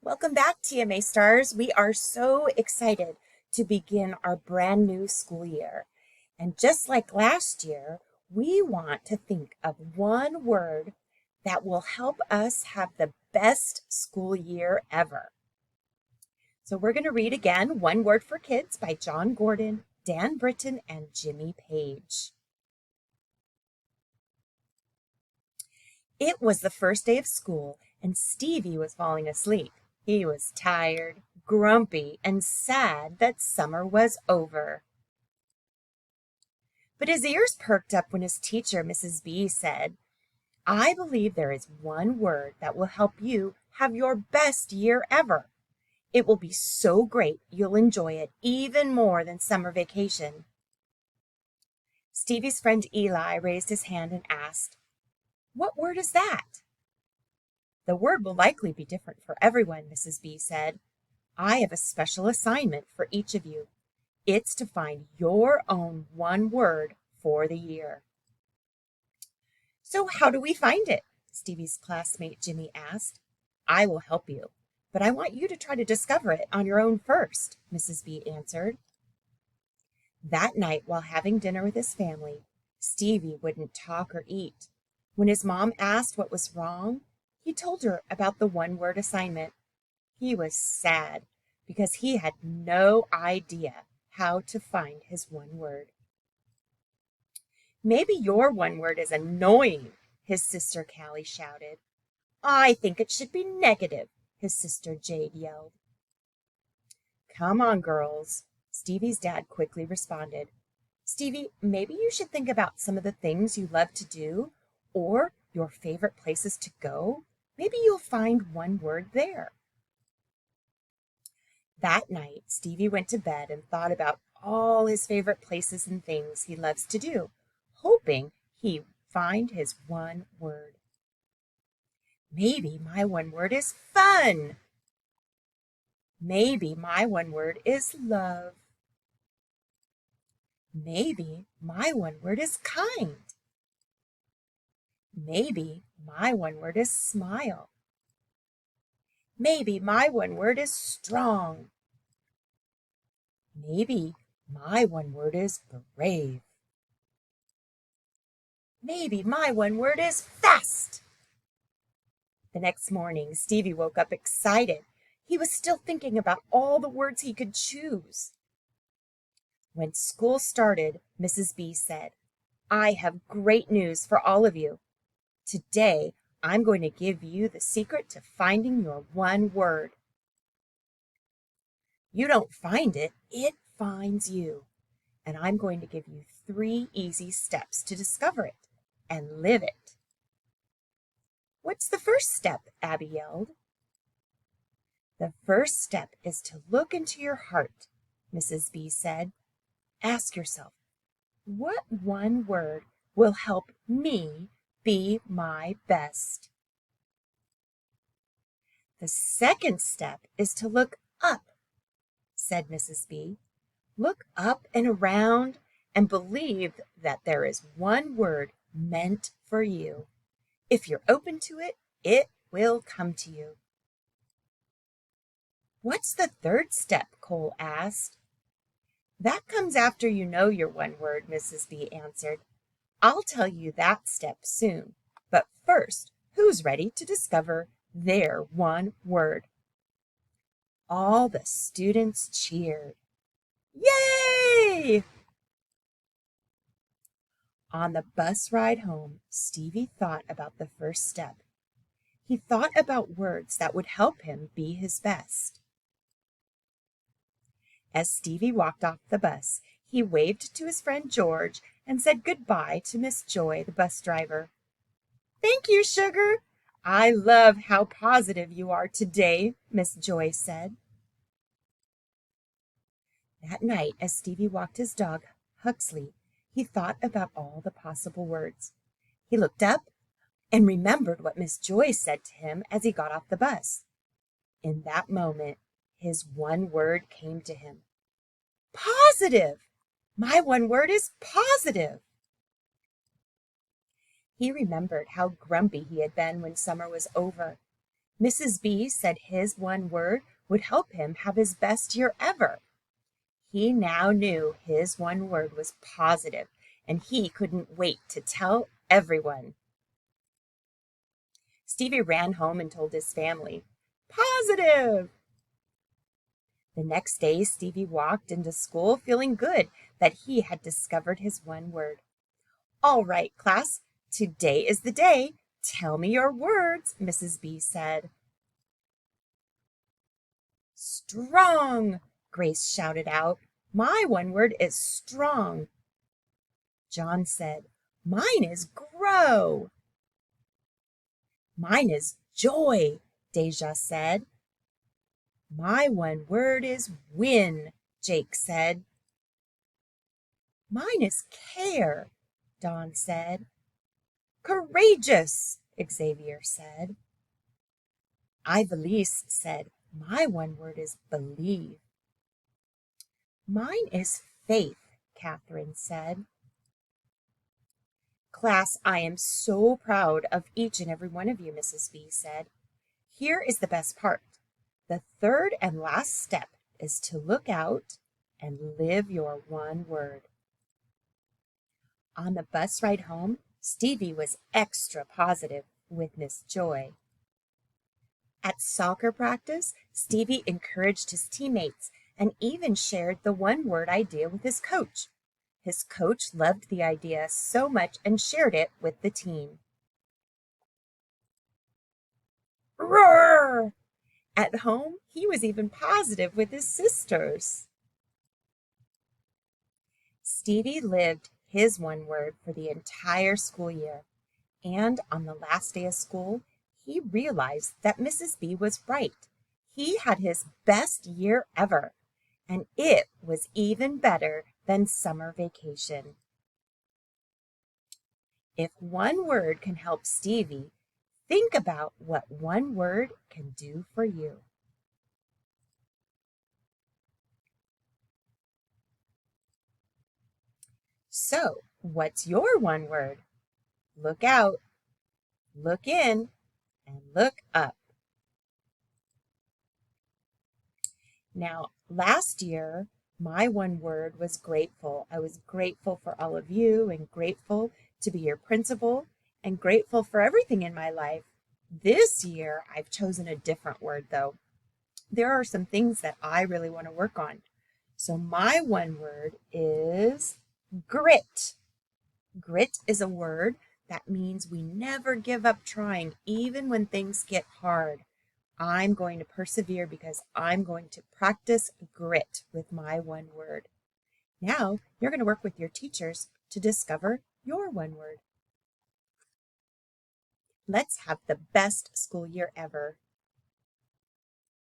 Welcome back, TMA Stars. We are so excited to begin our brand new school year. And just like last year, we want to think of one word that will help us have the best school year ever. So we're going to read again One Word for Kids by John Gordon, Dan Britton, and Jimmy Page. It was the first day of school, and Stevie was falling asleep. He was tired, grumpy, and sad that summer was over. But his ears perked up when his teacher, Mrs. B, said, "I believe there is one word that will help you have your best year ever. It will be so great you'll enjoy it even more than summer vacation." Stevie's friend Eli raised his hand and asked, "What word is that?" "The word will likely be different for everyone," Mrs. B said. "I have a special assignment for each of you. It's to find your own one word for the year." "So how do we find it?" Stevie's classmate Jimmy asked. "I will help you, but I want you to try to discover it on your own first," Mrs. B answered. That night, while having dinner with his family, Stevie wouldn't talk or eat. When his mom asked what was wrong, he told her about the one-word assignment. He was sad because he had no idea how to find his one word. "Maybe your one word is annoying," his sister Callie shouted. "I think it should be negative," his sister Jade yelled. "Come on, girls," Stevie's dad quickly responded. "Stevie, maybe you should think about some of the things you love to do or your favorite places to go. Maybe you'll find one word there." That night, Stevie went to bed and thought about all his favorite places and things he loves to do, hoping he'd find his one word. "Maybe my one word is fun. Maybe my one word is love. Maybe my one word is kind. Maybe my one word is smile. Maybe my one word is strong. Maybe my one word is brave. Maybe my one word is fast." The next morning, Stevie woke up excited. He was still thinking about all the words he could choose. When school started, Mrs. B said, "I have great news for all of you. Today, I'm going to give you the secret to finding your one word. You don't find it, it finds you. And I'm going to give you 3 easy steps to discover it and live it." "What's the first step?" Abby yelled. "The first step is to look into your heart," Mrs. B said. "Ask yourself, what one word will help me be my best?" "The second step is to look up," said Mrs. B. "Look up and around and believe that there is one word meant for you. If you're open to it, it will come to you." "What's the third step?" Cole asked. "That comes after you know your one word," Mrs. B answered. "I'll tell you that step soon. But first, who's ready to discover their one word?" All the students cheered. Yay! On the bus ride home, Stevie thought about the first step. He thought about words that would help him be his best. As Stevie walked off the bus, he waved to his friend George and said goodbye to Miss Joy, the bus driver. "Thank you, Sugar. I love how positive you are today," Miss Joy said. That night, as Stevie walked his dog, Huxley, he thought about all the possible words. He looked up and remembered what Miss Joy said to him as he got off the bus. In that moment, his one word came to him. Positive! My one word is positive! He remembered how grumpy he had been when summer was over. Mrs. B said his one word would help him have his best year ever. He now knew his one word was positive, and he couldn't wait to tell everyone. Stevie ran home and told his family, "Positive!" The next day, Stevie walked into school feeling good that he had discovered his one word. "All right, class, today is the day. Tell me your words," Mrs. B said. "Strong!" Grace shouted out. "My one word is strong." John said, "Mine is grow." "Mine is joy," Deja said. "My one word is win," Jake said. "Mine is care," Dawn said. "Courageous," Xavier said. Ivelisse said, "My one word is believe." "Mine is faith," Catherine said. "Class, I am so proud of each and every one of you," Mrs. B said. "Here is the best part. The third and last step is to look out and live your one word." On the bus ride home, Stevie was extra positive with Miss Joy. At soccer practice, Stevie encouraged his teammates and even shared the one-word idea with his coach. His coach loved the idea so much and shared it with the team. Roar! At home, he was even positive with his sisters. Stevie lived his one word for the entire school year, and on the last day of school, he realized that Mrs. B was right. He had his best year ever, and it was even better than summer vacation. If one word can help Stevie, think about what one word can do for you. So, what's your one word? Look out, look in, and look up. Now, last year, my one word was grateful. I was grateful for all of you and grateful to be your principal and grateful for everything in my life. This year, I've chosen a different word though. There are some things that I really want to work on. So my one word is grit. Grit is a word that means we never give up trying even when things get hard. I'm going to persevere because I'm going to practice grit with my one word. Now you're going to work with your teachers to discover your one word. Let's have the best school year ever.